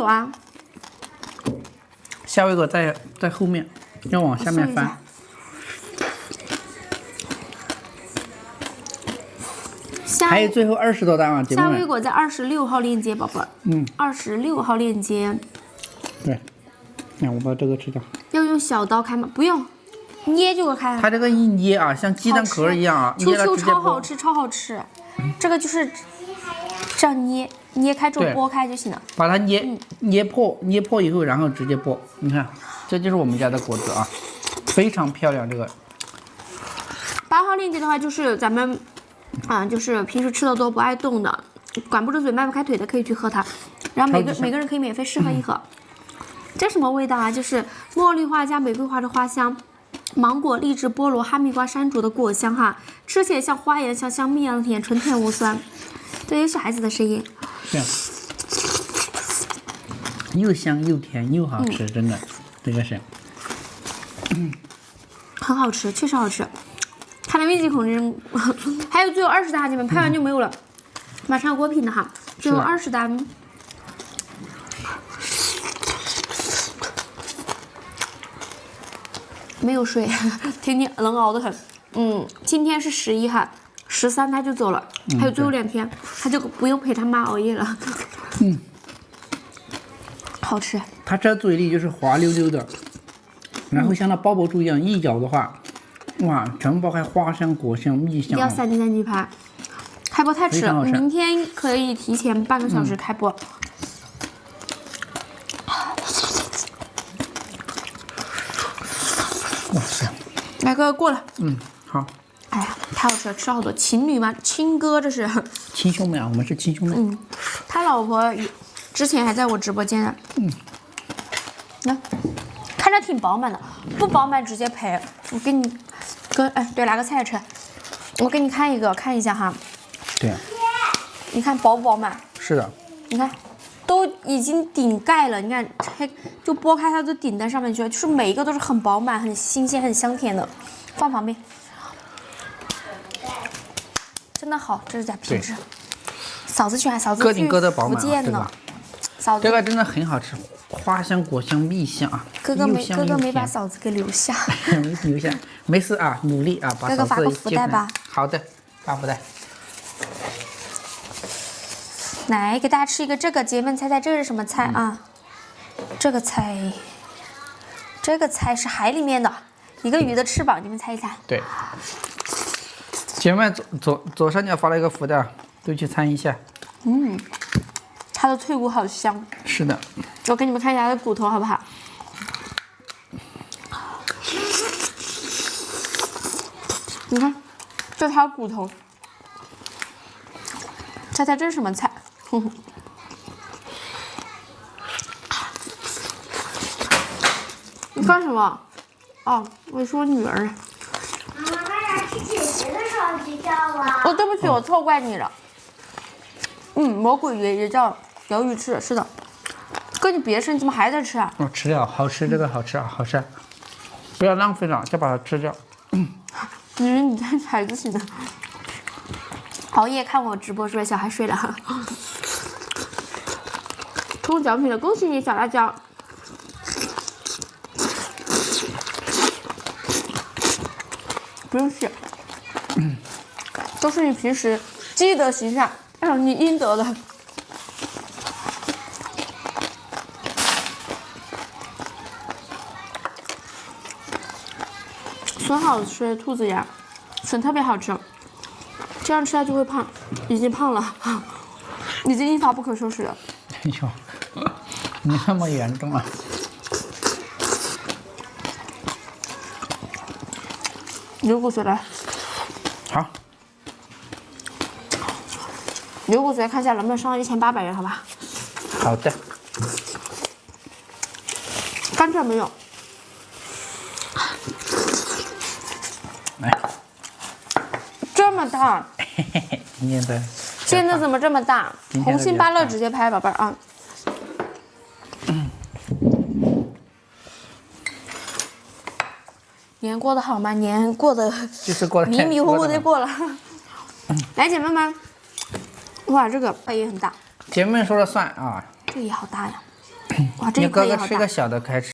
有啊。夏威果在后面，要往下面翻。还有最后20多单啊，姐妹们。夏威果在26号链接，宝宝。26号链接。对。那我把这个吃掉。要用小刀开吗？不用，捏就开了。它这个一捏啊，像鸡蛋壳一样啊，捏了直接剥。超好吃，超好吃。这个就是这样捏开之后剥开就行了。把它捏破以后，然后直接剥。你看，这就是我们家的果子啊，非常漂亮。这个8号链接的话，就是咱们就是平时吃的多不爱动的，管不住嘴迈不开腿的，可以去喝它。然后每个人可以免费试喝一盒。这什么味道啊？就是茉莉花加玫瑰花的花香，芒果、荔枝、菠萝、哈密瓜、山竹的果香哈，吃起来像花一样，像香蜜一样甜，纯甜无酸。这也是孩子的声音。是啊。又香又甜又好吃，真的，这个是。很好吃，确实好吃。看来密集恐惧，还有最后20单，你们拍完就没有了，马上要过品的哈，最后20单。没有睡，天天能熬得很。今天是11哈，13他就走了，还有最后2天，他就不用陪他妈熬夜了。好吃。它这嘴里就是滑溜溜的，然后像那包珠一样，一咬的话，哇，全爆开花香、果香、蜜香。要3斤3斤拍，开播太迟了，明天可以提前半个小时开播。哇塞！来哥过了。好。哎呀，太好吃了，吃了好多。情侣吗？亲哥这是。亲兄妹啊，我们是亲兄妹。他老婆之前还在我直播间呢。来，看着挺饱满的，不饱满直接赔。我给你对，拿个菜吃。我给你看一下哈。对啊。你看饱不饱满？是的。你看。都已经顶盖了，你看，就剥开它都顶在上面去了，就是每一个都是很饱满、很新鲜、很香甜的。放旁边，真的好，这是在品质。嫂子去福建呢，嫂子这个真的很好吃，花香、果香、蜜香啊。哥哥没把嫂子给留下。没留下，没事啊，努力啊，把嫂子哥哥发个福袋吧。好的，发福袋。来给大家吃一个这个，姐妹们猜猜这是什么菜啊？这个菜是海里面的一个鱼的翅膀，你们猜一猜。对。姐妹左上角发了一个福袋，都去参一下。它的脆骨好香。是的。我给你们看一下它的骨头好不好？你看，这是它的骨头。猜猜这是什么菜？你干什么？哦，我说女儿。妈妈俩去姐姐的手机叫啊。哦，对不起，我错怪你了。魔鬼鱼也叫鱿鱼翅，是的。哥，你别吃，你怎么还在吃啊？吃掉，好吃，这个好吃啊，好吃。不要浪费了，再把它吃掉。你带孩子型的。熬夜看我直播是不是？小孩睡了。抽奖品了，恭喜你，小辣椒。不用谢。都是你平时积德行善，你应得的。笋好吃，兔子牙，笋特别好吃，这样吃它就会胖，已经胖了，已经一发不可收拾了。哎呦，你那么严重啊？牛骨髓来。好。牛骨髓看一下能不能上到1800元，好吧？好的。甘蔗没有。来。这么大。现在。现在怎么这么大？红心芭乐直接拍，宝贝儿啊。年过得好吗？年过得就是过得迷迷糊糊的过了。来，姐妹们，哇，这个也很大。姐妹们说了算啊。这个也好大呀。哇，这你一颗也好大哥哥吃个。小的开吃。